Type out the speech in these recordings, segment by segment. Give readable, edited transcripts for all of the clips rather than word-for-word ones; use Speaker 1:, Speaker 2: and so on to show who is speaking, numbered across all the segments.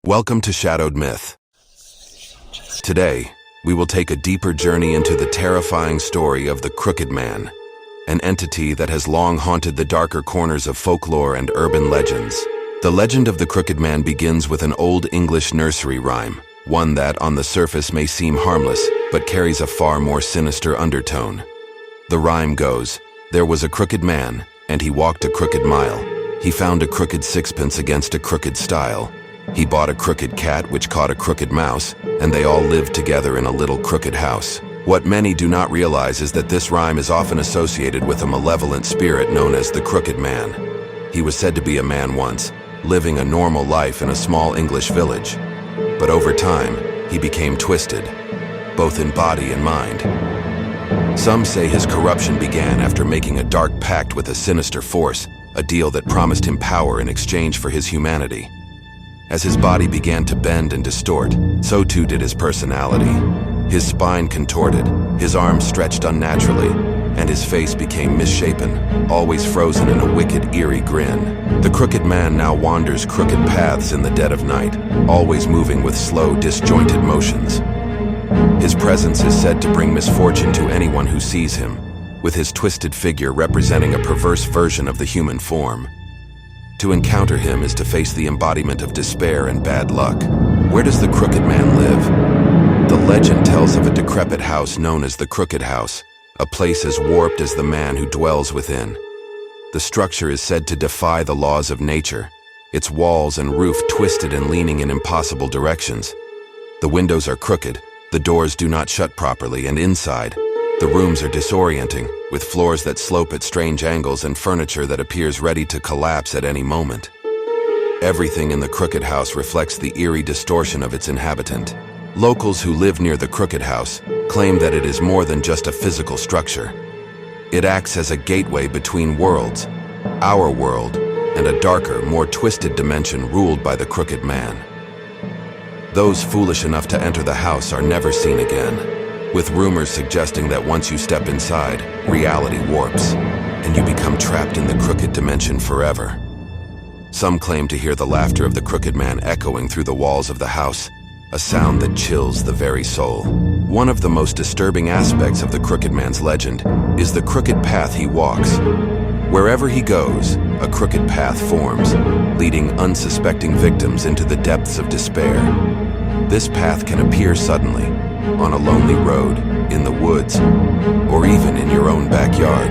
Speaker 1: Welcome to Shadowed Myth. Today, we will take a deeper journey into the terrifying story of the Crooked Man, an entity that has long haunted the darker corners of folklore and urban legends. The legend of the Crooked Man begins with an old English nursery rhyme, one that on the surface may seem harmless, but carries a far more sinister undertone. The rhyme goes, "There was a crooked man, and he walked a crooked mile. He found a crooked sixpence against a crooked stile. He bought a crooked cat which caught a crooked mouse, and they all lived together in a little crooked house." What many do not realize is that this rhyme is often associated with a malevolent spirit known as the Crooked Man. He was said to be a man once, living a normal life in a small English village. But over time, he became twisted, both in body and mind. Some say his corruption began after making a dark pact with a sinister force, a deal that promised him power in exchange for his humanity. As his body began to bend and distort, so too did his personality. His spine contorted, his arms stretched unnaturally, and his face became misshapen, always frozen in a wicked, eerie grin. The Crooked Man now wanders crooked paths in the dead of night, always moving with slow, disjointed motions. His presence is said to bring misfortune to anyone who sees him, with his twisted figure representing a perverse version of the human form. To encounter him is to face the embodiment of despair and bad luck. Where does the Crooked Man live? The legend tells of a decrepit house known as the Crooked House, a place as warped as the man who dwells within. The structure is said to defy the laws of nature, its walls and roof twisted and leaning in impossible directions. The windows are crooked, the doors do not shut properly, and inside, the rooms are disorienting, with floors that slope at strange angles and furniture that appears ready to collapse at any moment. Everything in the Crooked House reflects the eerie distortion of its inhabitant. Locals who live near the Crooked House claim that it is more than just a physical structure. It acts as a gateway between worlds, our world, and a darker, more twisted dimension ruled by the Crooked Man. Those foolish enough to enter the house are never seen again, with rumors suggesting that once you step inside, reality warps, and you become trapped in the crooked dimension forever. Some claim to hear the laughter of the Crooked Man echoing through the walls of the house, a sound that chills the very soul. One of the most disturbing aspects of the Crooked Man's legend is the crooked path he walks. Wherever he goes, a crooked path forms, leading unsuspecting victims into the depths of despair. This path can appear suddenly, on a lonely road, in the woods, or even in your own backyard.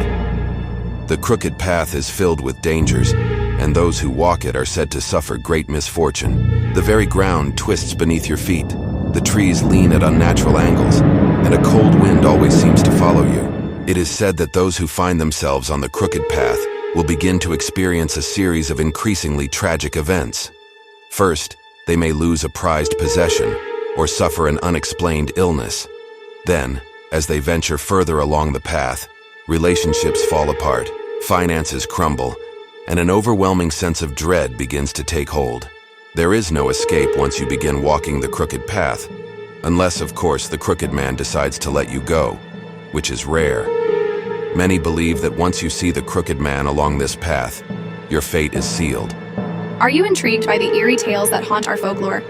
Speaker 1: The crooked path is filled with dangers, and those who walk it are said to suffer great misfortune. The very ground twists beneath your feet, the trees lean at unnatural angles, and a cold wind always seems to follow you. It is said that those who find themselves on the crooked path will begin to experience a series of increasingly tragic events. First, they may lose a prized possession, or suffer an unexplained illness. Then, as they venture further along the path, relationships fall apart, finances crumble, and an overwhelming sense of dread begins to take hold. There is no escape once you begin walking the crooked path, unless, of course, the Crooked Man decides to let you go, which is rare. Many believe that once you see the Crooked Man along this path, your fate is sealed.
Speaker 2: Are you intrigued by the eerie tales that haunt our folklore?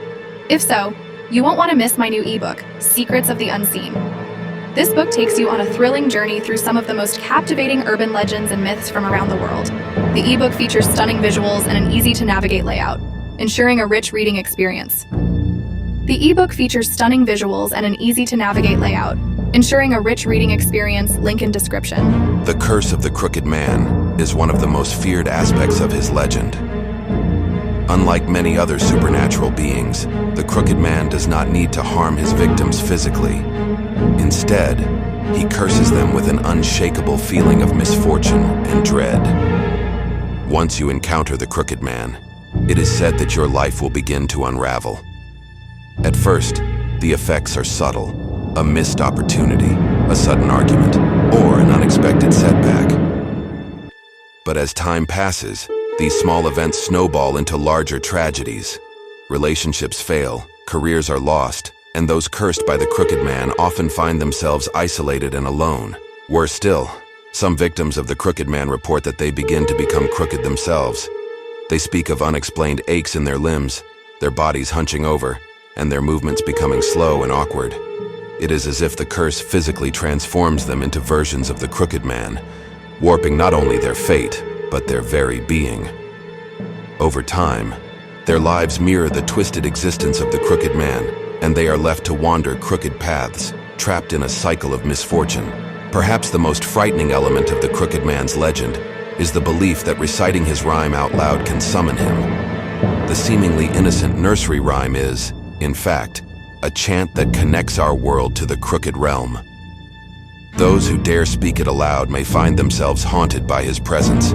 Speaker 2: If so, you won't want to miss my new ebook, Secrets of the Unseen. This book takes you on a thrilling journey through some of the most captivating urban legends and myths from around the world. The ebook features stunning visuals and an easy-to-navigate layout, ensuring a rich reading experience. The ebook features stunning visuals and an easy-to-navigate layout, ensuring a rich reading experience, link in description.
Speaker 1: The curse of the Crooked Man is one of the most feared aspects of his legend. Unlike many other supernatural beings, the Crooked Man does not need to harm his victims physically. Instead, he curses them with an unshakable feeling of misfortune and dread. Once you encounter the Crooked Man, it is said that your life will begin to unravel. At first, the effects are subtle, a missed opportunity, a sudden argument, or an unexpected setback. But as time passes, these small events snowball into larger tragedies. Relationships fail, careers are lost, and those cursed by the Crooked Man often find themselves isolated and alone. Worse still, some victims of the Crooked Man report that they begin to become crooked themselves. They speak of unexplained aches in their limbs, their bodies hunching over, and their movements becoming slow and awkward. It is as if the curse physically transforms them into versions of the Crooked Man, warping not only their fate, but their very being. Over time, their lives mirror the twisted existence of the Crooked Man, and they are left to wander crooked paths, trapped in a cycle of misfortune. Perhaps the most frightening element of the Crooked Man's legend is the belief that reciting his rhyme out loud can summon him. The seemingly innocent nursery rhyme is, in fact, a chant that connects our world to the crooked realm. Those who dare speak it aloud may find themselves haunted by his presence.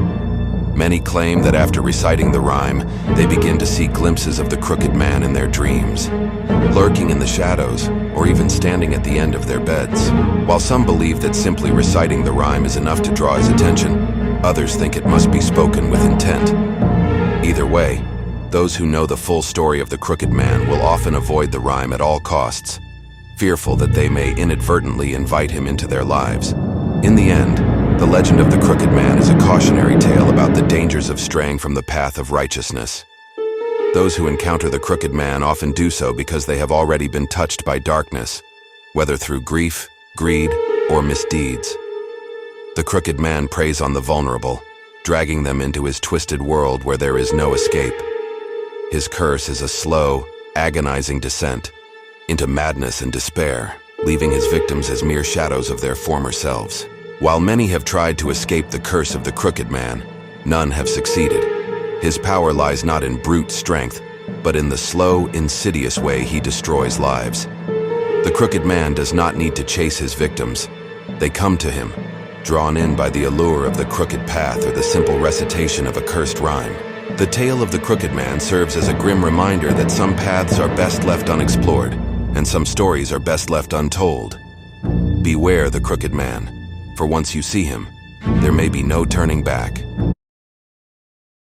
Speaker 1: Many claim that after reciting the rhyme, they begin to see glimpses of the Crooked Man in their dreams, lurking in the shadows, or even standing at the end of their beds. While some believe that simply reciting the rhyme is enough to draw his attention, others think it must be spoken with intent. Either way, those who know the full story of the Crooked Man will often avoid the rhyme at all costs, fearful that they may inadvertently invite him into their lives. In the end, the legend of the Crooked Man is a cautionary tale about the dangers of straying from the path of righteousness. Those who encounter the Crooked Man often do so because they have already been touched by darkness, whether through grief, greed, or misdeeds. The Crooked Man preys on the vulnerable, dragging them into his twisted world where there is no escape. His curse is a slow, agonizing descent into madness and despair, leaving his victims as mere shadows of their former selves. While many have tried to escape the curse of the Crooked Man, none have succeeded. His power lies not in brute strength, but in the slow, insidious way he destroys lives. The Crooked Man does not need to chase his victims. They come to him, drawn in by the allure of the crooked path or the simple recitation of a cursed rhyme. The tale of the Crooked Man serves as a grim reminder that some paths are best left unexplored, and some stories are best left untold. Beware the Crooked Man, for once you see him, there may be no turning back.